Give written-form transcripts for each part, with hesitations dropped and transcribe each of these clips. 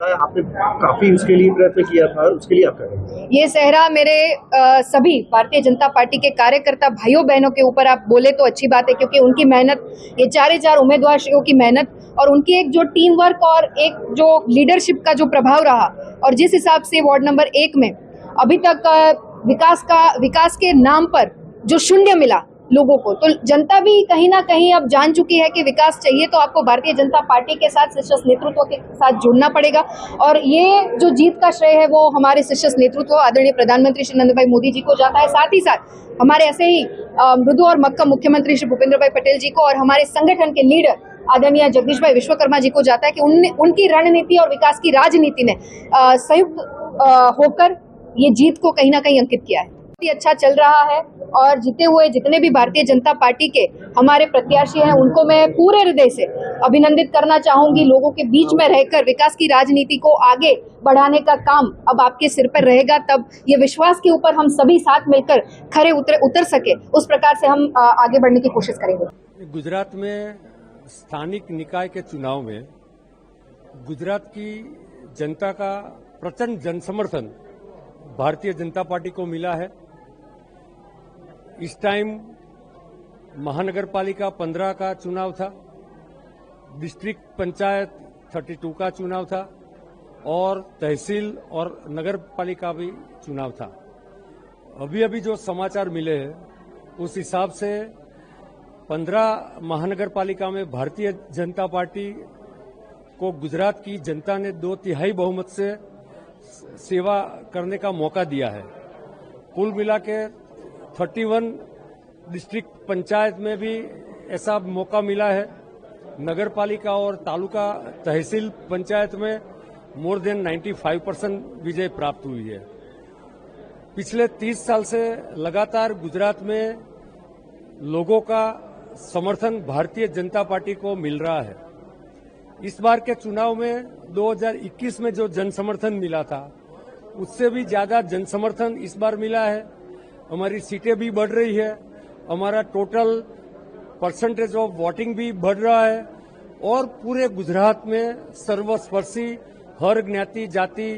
आपने काफी उसके लिए प्रयत्न किया था, उसके लिए आप कर रहे हैं। ये सहरा मेरे सभी भारतीय जनता पार्टी के कार्यकर्ता भाइयों बहनों के ऊपर आप बोले तो अच्छी बात है, क्योंकि उनकी मेहनत, ये चार उम्मीदवारों की मेहनत और उनकी एक जो टीम वर्क और एक जो लीडरशिप का जो प्रभाव रहा, और जिस हिसाब से वार्ड नंबर 1 में अभी तक विकास के नाम पर जो शून्य मिला लोगों को, तो जनता भी कहीं ना कहीं अब जान चुकी है कि विकास चाहिए तो आपको भारतीय जनता पार्टी के साथ शीर्ष नेतृत्व के साथ जुड़ना पड़ेगा। और ये जो जीत का श्रेय है वो हमारे शीर्ष नेतृत्व आदरणीय प्रधानमंत्री श्री नरेंद्र भाई मोदी जी को जाता है, साथ ही साथ हमारे ऐसे ही मृदु और मक्कम मुख्यमंत्री श्री भूपेंद्र भाई पटेल जी को और हमारे संगठन के लीडर आदरणीय जगदीश भाई विश्वकर्मा जी को जाता है कि उनकी रणनीति और विकास की राजनीति ने संयुक्त होकर ये जीत को कहीं ना कहीं अंकित किया है। बहुत ही अच्छा चल रहा है और जीते हुए जितने भी भारतीय जनता पार्टी के हमारे प्रत्याशी हैं उनको मैं पूरे हृदय से अभिनंदित करना चाहूंगी। लोगों के बीच में रहकर विकास की राजनीति को आगे बढ़ाने का काम अब आपके सिर पर रहेगा, तब ये विश्वास के ऊपर हम सभी साथ मिलकर खरे उतर सके, उस प्रकार से हम आगे बढ़ने की कोशिश करेंगे। गुजरात में स्थानिक निकाय के चुनाव में गुजरात की जनता का प्रचंड जनसमर्थन भारतीय जनता पार्टी को मिला है। इस टाइम महानगर पालिका 15 का चुनाव था, डिस्ट्रिक्ट पंचायत 32 का चुनाव था और तहसील और नगर पालिका भी चुनाव था। अभी अभी जो समाचार मिले हैं उस हिसाब से 15 महानगर पालिका में भारतीय जनता पार्टी को गुजरात की जनता ने 2/3 बहुमत से सेवा करने का मौका दिया है। कुल मिला के 31 डिस्ट्रिक्ट पंचायत में भी ऐसा मौका मिला है। नगर पालिका और तालुका तहसील पंचायत में मोर देन 95% विजय प्राप्त हुई है। पिछले 30 साल से लगातार गुजरात में लोगों का समर्थन भारतीय जनता पार्टी को मिल रहा है। इस बार के चुनाव में 2021 में जो जन समर्थन मिला था उससे भी ज्यादा जन समर्थन इस बार मिला है। हमारी सीटें भी बढ़ रही है, हमारा टोटल परसेंटेज ऑफ वोटिंग भी बढ़ रहा है और पूरे गुजरात में सर्वस्पर्शी हर ज्ञाति जाति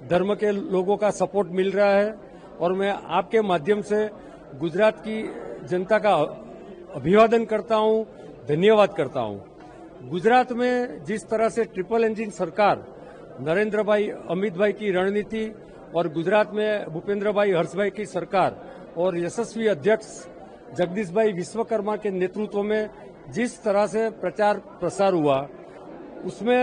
धर्म के लोगों का सपोर्ट मिल रहा है। और मैं आपके माध्यम से गुजरात की जनता का अभिवादन करता हूं, धन्यवाद करता हूं। गुजरात में जिस तरह से ट्रिपल इंजन सरकार नरेंद्र भाई अमित भाई की रणनीति और गुजरात में भूपेंद्र भाई हर्ष भाई की सरकार और यशस्वी अध्यक्ष जगदीश भाई विश्वकर्मा के नेतृत्व में जिस तरह से प्रचार प्रसार हुआ उसमें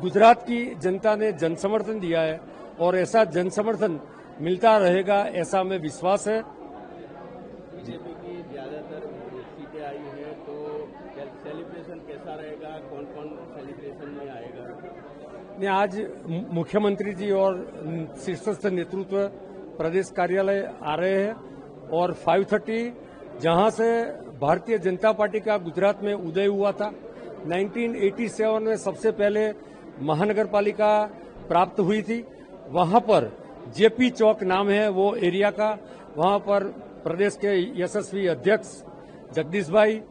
गुजरात की जनता ने जन समर्थन दिया है और ऐसा जन समर्थन मिलता रहेगा ऐसा हमें विश्वास है। बीजेपी की ज्यादातर सीटें आई हैं तो सेलिब्रेशन कैसा रहेगा, कौन कौन सेलिब्रेशन में आएगा? आज मुख्यमंत्री जी और शीर्षस्थ नेतृत्व प्रदेश कार्यालय आ रहे हैं और 5:30 जहां से भारतीय जनता पार्टी का गुजरात में उदय हुआ था। 1987 में सबसे पहले महानगर पालिका प्राप्त हुई थी। वहां पर जेपी चौक नाम है वो एरिया का, वहां पर प्रदेश के यशस्वी अध्यक्ष जगदीश भाई,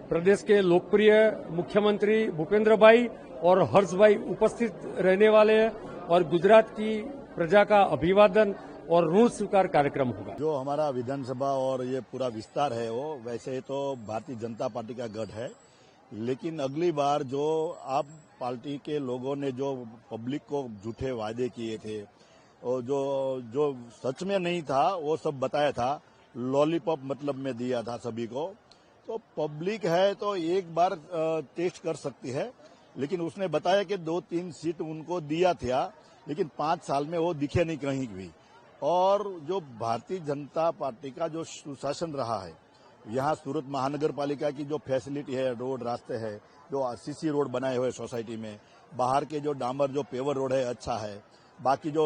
प्रदेश के लोकप्रिय मुख्यमंत्री भूपेंद्र भाई और हर्ष भाई उपस्थित रहने वाले हैं और गुजरात की प्रजा का अभिवादन और ऋण स्वीकार कार्यक्रम होगा। जो हमारा विधानसभा और ये पूरा विस्तार है वो वैसे तो भारतीय जनता पार्टी का गढ़ है, लेकिन अगली बार जो आप पार्टी के लोगों ने जो पब्लिक को झूठे वायदे किए थे और जो सच में नहीं था वो सब बताया था, लॉलीपॉप मतलब में दिया था सभी को, तो पब्लिक है तो एक बार टेस्ट कर सकती है। लेकिन उसने बताया कि 2-3 सीट उनको दिया था, लेकिन 5 साल में वो दिखे नहीं कहीं भी। और जो भारतीय जनता पार्टी का जो सुशासन रहा है, यहाँ सूरत महानगर पालिका की जो फैसिलिटी है, रोड रास्ते है, जो सीसी रोड बनाए हुए सोसाइटी में, बाहर के जो डामर जो पेवर रोड है अच्छा है, बाकी जो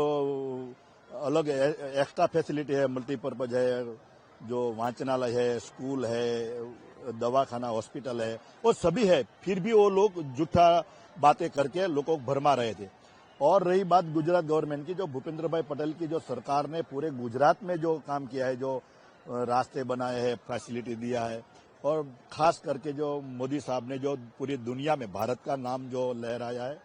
अलग एक्स्ट्रा फैसिलिटी है, मल्टीपर्पज है, जो वाचनालय है, स्कूल है, दवाखाना हॉस्पिटल है, वो सभी है, फिर भी वो लोग झूठा बातें करके लोगों को भरमा रहे थे। और रही बात गुजरात गवर्नमेंट की, जो भूपेंद्र भाई पटेल की जो सरकार ने पूरे गुजरात में जो काम किया है, जो रास्ते बनाए हैं, फैसिलिटी दिया है, और खास करके जो मोदी साहब ने जो पूरी दुनिया में भारत का नाम जो लहराया है,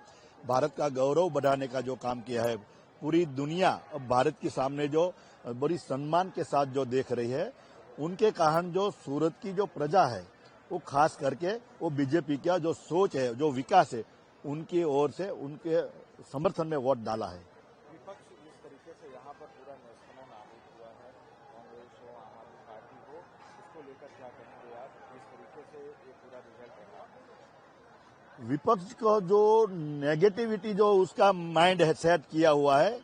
भारत का गौरव बढ़ाने का जो काम किया है, पूरी दुनिया अब भारत के सामने जो बड़ी सम्मान के साथ जो देख रही है, उनके कारण जो सूरत की जो प्रजा है वो खास करके वो बीजेपी का जो सोच है, जो विकास है, उनकी ओर से उनके समर्थन में वोट डाला है। विपक्ष जिस तरीके से यहाँ पर पूरा नेस्तनाबूद नाबूद हुआ है, कांग्रेस हो, आम आदमी पार्टी हो, इसको लेकर क्या कहेंगे आप? जिस तरीके से ये पूरा रिजल्ट रहा, विपक्ष को जो नेगेटिविटी जो उसका माइंड है सेट किया हुआ है,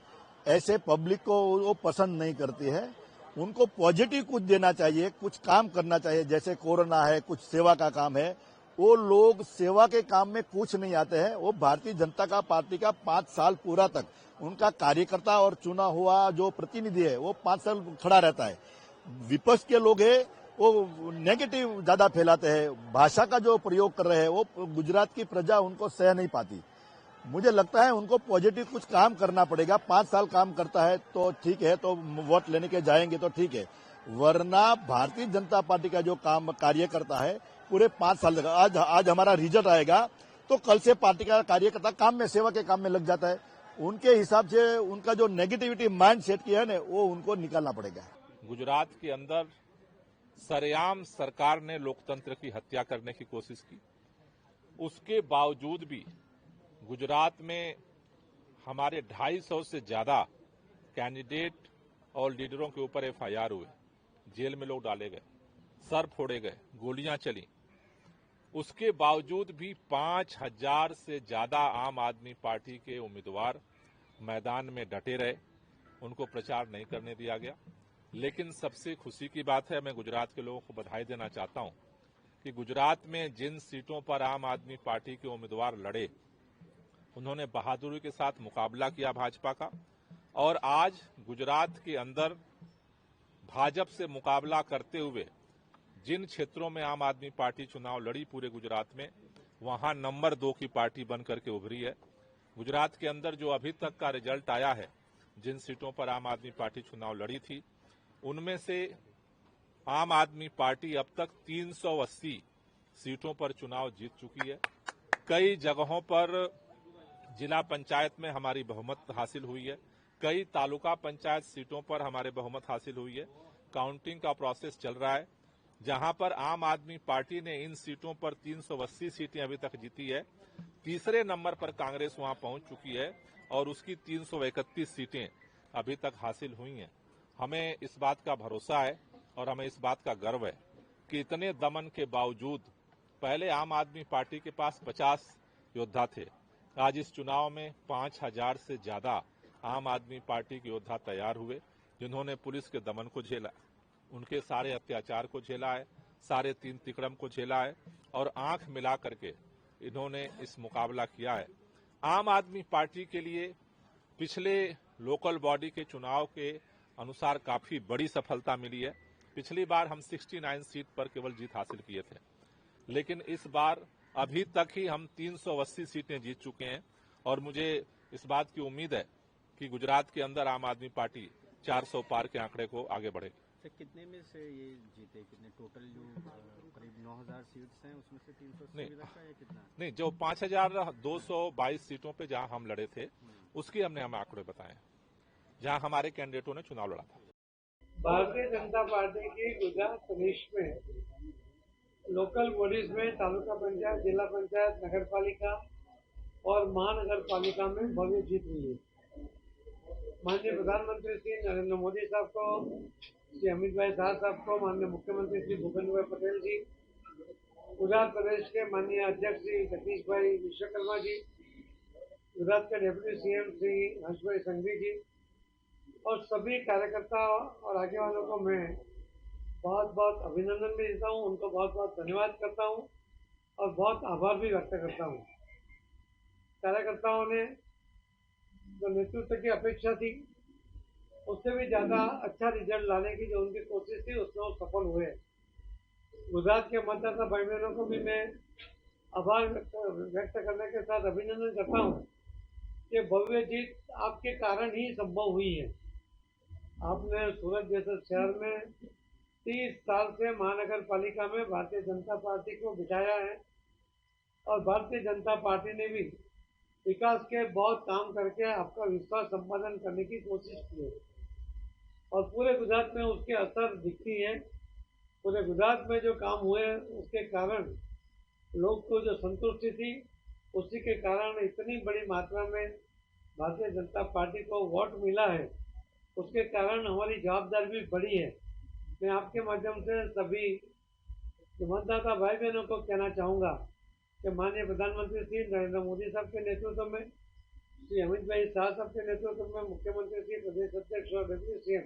ऐसे पब्लिक को वो पसंद नहीं करती है। उनको पॉजिटिव कुछ देना चाहिए, कुछ काम करना चाहिए, जैसे कोरोना है, कुछ सेवा का काम है। वो लोग सेवा के काम में कुछ नहीं आते हैं। वो भारतीय जनता पार्टी का 5 साल पूरा तक उनका कार्यकर्ता और चुना हुआ जो प्रतिनिधि है वो 5 साल खड़ा रहता है। विपक्ष के लोग है वो नेगेटिव ज्यादा फैलाते हैं, भाषा का जो प्रयोग कर रहे हैं वो गुजरात की प्रजा उनको सह नहीं पाती। मुझे लगता है उनको पॉजिटिव कुछ काम करना पड़ेगा। 5 साल काम करता है तो ठीक है, तो वोट लेने के जाएंगे तो ठीक है, वरना भारतीय जनता पार्टी का जो काम कार्यकर्ता है पूरे 5 साल लगा। आज हमारा रिजल्ट आएगा तो कल से पार्टी का कार्यकर्ता काम में, सेवा के काम में लग जाता है। उनके हिसाब से उनका जो नेगेटिविटी माइंड सेट किया है ना, वो उनको निकालना पड़ेगा। गुजरात के अंदर सरेआम सरकार ने लोकतंत्र की हत्या करने की कोशिश की, उसके बावजूद भी गुजरात में हमारे 250 से ज्यादा कैंडिडेट और लीडरों के ऊपर एफआईआर हुए, जेल में लोग डाले गए, सर फोड़े गए, गोलियां चली। उसके बावजूद भी 5000 से ज्यादा आम आदमी पार्टी के उम्मीदवार मैदान में डटे रहे, उनको प्रचार नहीं करने दिया गया। लेकिन सबसे खुशी की बात है, मैं गुजरात के लोगों को बधाई देना चाहता हूं कि गुजरात में जिन सीटों पर आम आदमी पार्टी के उम्मीदवार लड़े, उन्होंने बहादुरी के साथ मुकाबला किया भाजपा का, और आज गुजरात के अंदर भाजपा से मुकाबला करते हुए जिन क्षेत्रों में आम आदमी पार्टी चुनाव लड़ी पूरे गुजरात में, वहां नंबर 2 की पार्टी बनकर के उभरी है। गुजरात के अंदर जो अभी तक का रिजल्ट आया है, जिन सीटों पर आम आदमी पार्टी चुनाव लड़ी थी, उनमें से आम आदमी पार्टी अब तक 380 सीटों पर चुनाव जीत चुकी है। कई जगहों पर जिला पंचायत में हमारी बहुमत हासिल हुई है, कई तालुका पंचायत सीटों पर हमारे बहुमत हासिल हुई है। काउंटिंग का प्रोसेस चल रहा है, जहां पर आम आदमी पार्टी ने इन सीटों पर 380 सीटें अभी तक जीती है। तीसरे नंबर पर कांग्रेस वहां पहुंच चुकी है और उसकी 331 सीटें अभी तक हासिल हुई हैं। हमें इस बात का भरोसा है और हमें इस बात का गर्व है कि इतने दमन के बावजूद, पहले आम आदमी पार्टी के पास 50 योद्धा थे, आज इस चुनाव में 5000 से ज्यादा आम आदमी पार्टी के योद्धा तैयार हुए, जिन्होंने पुलिस के दमन को झेला, उनके सारे अत्याचार को झेला है, सारे 3 तिकड़म को झेला है, और आंख मिला करके इन्होंने इस मुकाबला किया है। आम आदमी पार्टी के लिए पिछले लोकल बॉडी के चुनाव के अनुसार काफी बड़ी सफलता मिली है। पिछली बार हम 69 सीट पर केवल जीत हासिल किए थे, लेकिन इस बार अभी तक ही हम 380 सीटें जीत चुके हैं, और मुझे इस बात की उम्मीद है कि गुजरात के अंदर आम आदमी पार्टी 400 पार के आंकड़े को आगे बढ़ेगी। कितने में से ये जीते, कितने टोटल जो करीब 9000 सीट्स हैं उसमें से 380 नहीं, रखा है कितना? नहीं, जो 5222 सीटों पे जहां हम लड़े थे, उसकी हमने हमें आंकड़े बताए, जहां हमारे कैंडिडेटों ने चुनाव लड़ा था। भारतीय जनता पार्टी की गुजरात प्रदेश में लोकल बॉडीज में तालुका पंचायत, जिला पंचायत, नगर पालिका और महानगर पालिका में भव्य जीत हुई है। माननीय प्रधानमंत्री श्री नरेंद्र मोदी साहब को, श्री अमित भाई शाह साहब को, माननीय मुख्यमंत्री श्री भूपेंद्र भाई पटेल जी, गुजरात प्रदेश के माननीय अध्यक्ष श्री जगदीश भाई विश्वकर्मा जी, गुजरात के डिप्टी सीएम श्री हर्षभाई संघवी जी और सभी कार्यकर्ता और आगे वालों को मैं बहुत बहुत अभिनंदन भी देता हूँ, उनको बहुत बहुत धन्यवाद करता हूँ और बहुत आभार भी व्यक्त करता हूँ। कार्यकर्ताओं ने जो नेतृत्व की अपेक्षा थी, उससे भी ज्यादा अच्छा रिजल्ट लाने की जो उनकी कोशिश थी, उसमें वो सफल हुए। गुजरात के मतदाता भाई बहनों को भी मैं आभार व्यक्त करने के साथ अभिनंदन करता हूँ कि भव्य जीत आपके कारण ही संभव हुई है। आपने सूरत जैसे शहर में 30 साल से महानगर पालिका में भारतीय जनता पार्टी को बिठाया है और भारतीय जनता पार्टी ने भी विकास के बहुत काम करके आपका विश्वास संपादन करने की कोशिश की है और पूरे गुजरात में उसके असर दिखती है। पूरे गुजरात में जो काम हुए उसके कारण लोग को जो संतुष्टि थी, उसी के कारण इतनी बड़ी मात्रा में भारतीय जनता पार्टी को वोट मिला है। उसके कारण हमारी जवाबदारी भी बढ़ी है। मैं आपके माध्यम से सभी मतदाता भाई बहनों को कहना चाहूँगा कि माननीय प्रधानमंत्री श्री नरेंद्र मोदी साहब के नेतृत्व में, श्री अमित भाई शाह साहब के नेतृत्व में, मुख्यमंत्री श्री प्रदेश अध्यक्ष और डिप्टी सीएम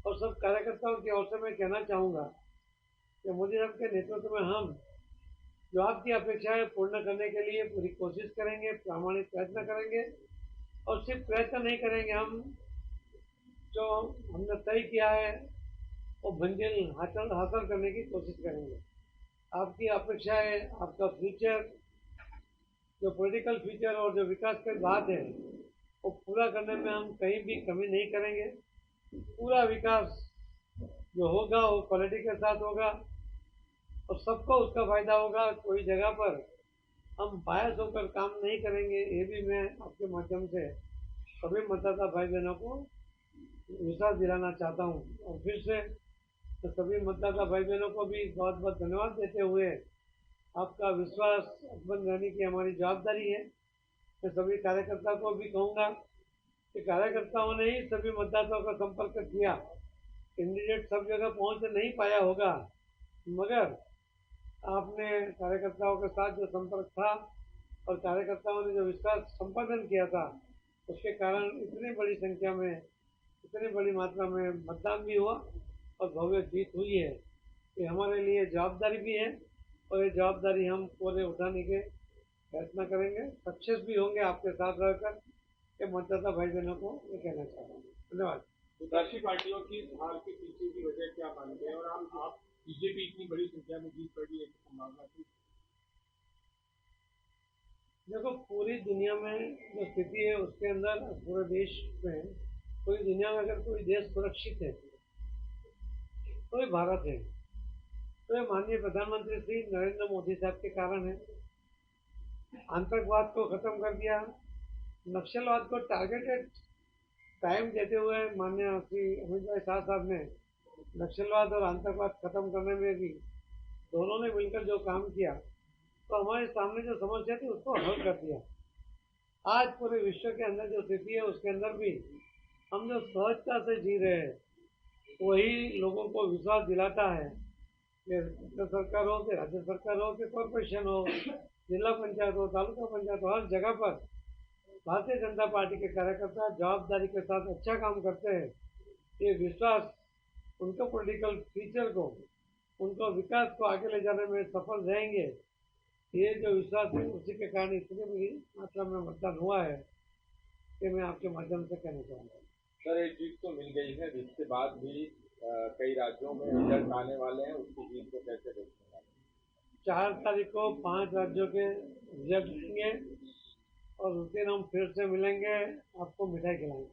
और सब कार्यकर्ताओं की ओर से मैं कहना चाहूँगा कि मोदी साहब के नेतृत्व में हम जो आपकी अपेक्षाएं पूर्ण करने के लिए पूरी कोशिश करेंगे, प्रामाणिक प्रयत्न करेंगे और सिर्फ प्रयत्न नहीं करेंगे, हम जो हमने तय किया है वो मंजिल हासिल करने की कोशिश करेंगे। आपकी अपेक्षाएं, आपका फ्यूचर, जो पॉलिटिकल फ्यूचर और जो विकास की बात है वो पूरा करने में हम कहीं भी कमी नहीं करेंगे। पूरा विकास जो होगा वो क्वालिटी के साथ होगा और सबको उसका फायदा होगा। कोई जगह पर हम बायस होकर काम नहीं करेंगे, ये भी मैं आपके माध्यम से सभी मतदाता भाई बहनों को विश्वास दिलाना चाहता हूँ। और फिर से तो सभी मतदाता भाई बहनों को भी बहुत बहुत धन्यवाद देते हुए आपका विश्वास बन रहने की हमारी जवाबदारी है। मैं सभी कार्यकर्ता को भी कहूँगा कि कार्यकर्ताओं ने ही सभी मतदाताओं का संपर्क किया। कैंडिडेट सब जगह पहुँच नहीं पाया होगा, मगर आपने कार्यकर्ताओं के साथ जो संपर्क था और कार्यकर्ताओं ने जो विश्वास संपादन किया था, उसके कारण इतनी बड़ी संख्या में, इतनी बड़ी मात्रा में मतदान भी हुआ और भव्य जीत हुई है। ये हमारे लिए जवाबदारी भी है और ये जवाबदारी हम पूरे उठाने के प्रयत्न करेंगे। सक्सेस भी होंगे आपके साथ रहकर, के मतदाता भाई बहनों को ये कहना चाहता हूँ। धन्यवाद। विपक्षी पार्टियों की हार के पीछे की वजह क्या मानते हैं और आप बीजेपी इतनी बड़ी संख्या में जीत पड़ी है संभावना थी? देखो, पूरी दुनिया में जो स्थिति है उसके अंदर, पूरे देश में, पूरी दुनिया में अगर कोई देश सुरक्षित है तो ये भारत है। तो ये माननीय प्रधानमंत्री श्री नरेंद्र मोदी साहब के कारण है। आतंकवाद को खत्म कर दिया, नक्सलवाद को टारगेटेड टाइम देते हुए माननीय श्री अमित भाई शाह साहब ने नक्सलवाद और आतंकवाद खत्म करने में भी दोनों ने मिलकर जो काम किया, तो हमारे सामने जो समस्या थी उसको हल कर दिया। आज पूरे विश्व के अंदर जो स्थिति है उसके अंदर भी हम जो सहजता से जी रहे हैं, वही लोगों को विश्वास दिलाता है कि केंद्र सरकार हो, कि राज्य सरकार हो, कि कॉरपोरेशन हो, जिला पंचायत हो, तालुका पंचायत हो, हर जगह पर भारतीय जनता पार्टी के कार्यकर्ता जवाबदारी के साथ अच्छा काम करते हैं। ये विश्वास उनका पॉलिटिकल फ्यूचर को, उनको विकास को आगे ले जाने में सफल रहेंगे। ये जो विश्वास है उसी के कारण इतनी बड़ी मात्रा में मतदान हुआ है कि मैं आपके माध्यम से कहना चाहूँगा। सर, एक जीत तो मिल गई है, जिसके बाद भी कई राज्यों में रिजल्ट आने वाले हैं, उसकी जीत को कैसे देखते हैं? 4 तारीख को 5 राज्यों के रिजल्ट देंगे और उस दिन हम फिर से मिलेंगे, आपको मिठाई खिलाएंगे।